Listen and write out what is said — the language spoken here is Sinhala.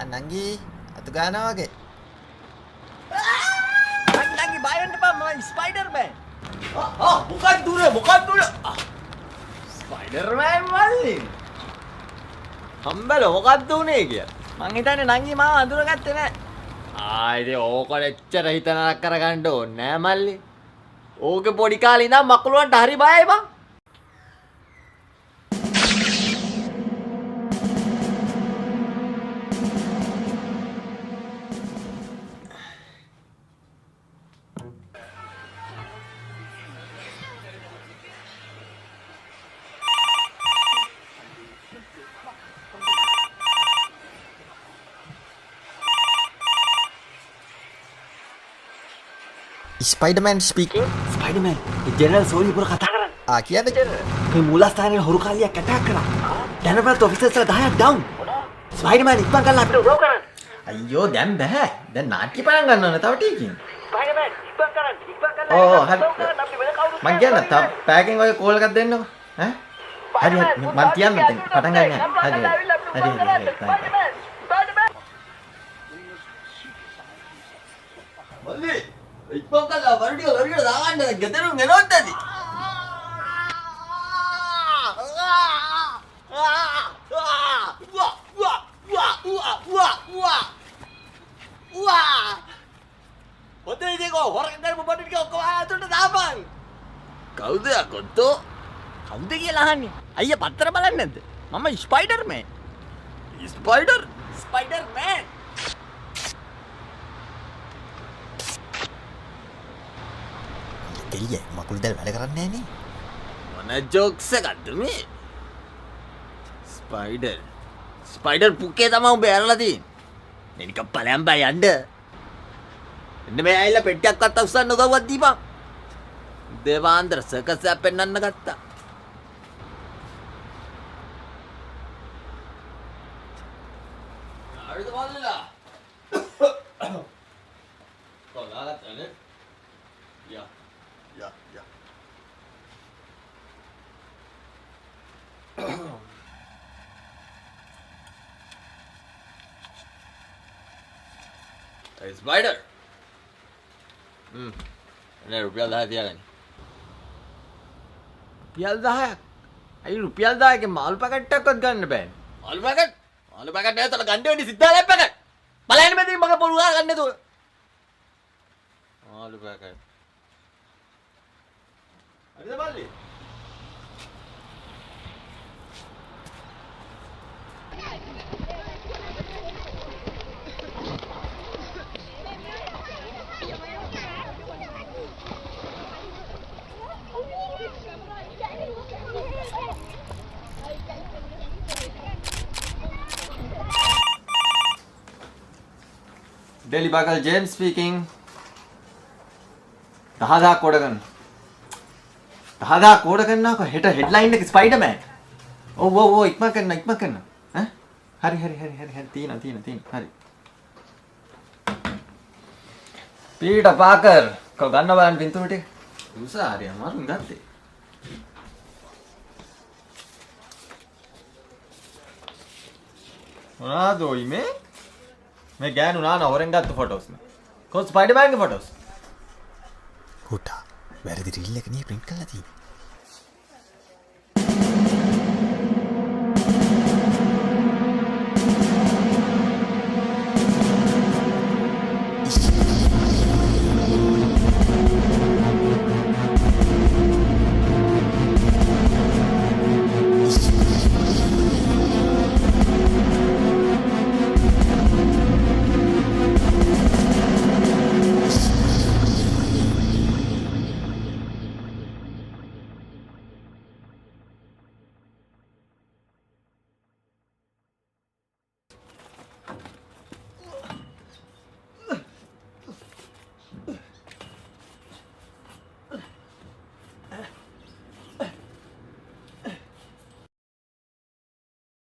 නංගි අතු ගන්නවා වගේ. නංගි බය වෙන්න එපා මම ස්පයිඩර්මෑන්. මොකක්ද දුර? ස්පයිඩර්මෑන් මල්ලි. හම්බල මොකක්ද උනේ කියලා. මං හිතන්නේ නංගි මාව අඳුරගත්තේ නැහැ. ඉතින් ඕක එච්චර හිතනක් කරගන්න ඕනේ නෑ මල්ලි. ඕකේ පොඩි කාලේ ඉඳන් මකුලුවන්ට හරි බයයි බං. Spider-Man speaking. ස්පයිඩර්මෑන් ජෙනරල් සෝලිපුර කතා කරන්නේ. කියන්න ජෙනරල්. මේ මූලස්ථානයේ හොරු කාලියක් ඇටැක් කරා. දැනපත් ඔෆිසර්ස්ලා 10ක් ඩවුන්. ස්පයිඩර්මෑන් ඉක්මන් කරලා අපිට උදව් කරන්න. අයියෝ දැන් බෑ. දැන් නාට්‍ය පටන් ගන්න ඕන තව ටිකකින්. ස්පයිඩර්මෑන් ඉක්මන් කරන්න. හරි. මං කියන්න තව පැකින් ඔය කෝල් එකක් දෙන්නකෝ. හරි මං කියන්න දැන් පටන් ගන්න. හරි. මල්ලි ඉක්මන් කරලා වරඩිය දාගන්න ගෙදරින් එනවද ඇති? ඔතේ ඉතිකෝ හොරෙන් කරපු බඩු ටික ඔක්කොම ආයතනට දාපන්. කවුද අකොත්තෝ? කවුද කියලා අහන්නේ? අයියා පත්තර බලන්නේ නැද්ද? මම ස්පයිඩර්මෑන්. ස්පයිඩර්මෑන්. දෙලිය මකුළු දැල් වැඩ කරන්නේ නැහැ නේ. මොන ජෝක්ස් එකක්ද මේ? ස්පයිඩර් පුකේ තමයි උඹ ඇරලා තියෙන්නේ. නිකන් ඵලයන් බය යන්න. එන්න මේ ඇයිලා පෙට්ටියක්වත් අවසන් උදව්වක් දීපන්. දේවාන්දර සර්කස් එක පෙන්නන්න ගත්තා. හරිද මල්ලිලා? කොලාගත්තනේ. යා. ස්පයිඩර්. එනේ රුපියල් 10 තියාගන්න. රුපියල් 10ක්. අයි රුපියල් 10 මාළු පැකට් එකක්වත් ගන්න බෑනේ. මාළු පැකට් නෑ තල ගන්න වෙන්නේ සිද්ධාලයක් පැකට්. බලන්න මෙතන මගේ පොල් ගා ගන්න නේද? මාළු පැකට්. හරිද මල්ලි? Daily Bugle James speaking. 10,000 කෝඩ ගන්න. 10,000 කෝඩ ගන්නකො හෙට හෙඩ්ලයින් එක ස්පයිඩර්මෑන්. ඔව් ඉක්මන් කරන්න. හරි තියෙනවා. හරි. පීටර් පාකර් කව ගන්න බලන්න පින්තූර ටික. උසාරිය අමාරුන් ගත්තේ. මොනවාද ඔයි මේ ගෑනු නාන හොරෙන් ගත්ත ෆොටෝස් නේ. කොහොමද ස්පයිඩර්මෑන්ගේ ෆොටෝස්? හුටා වැරදි රීල් එක නේ print කරලා තියෙන්නේ.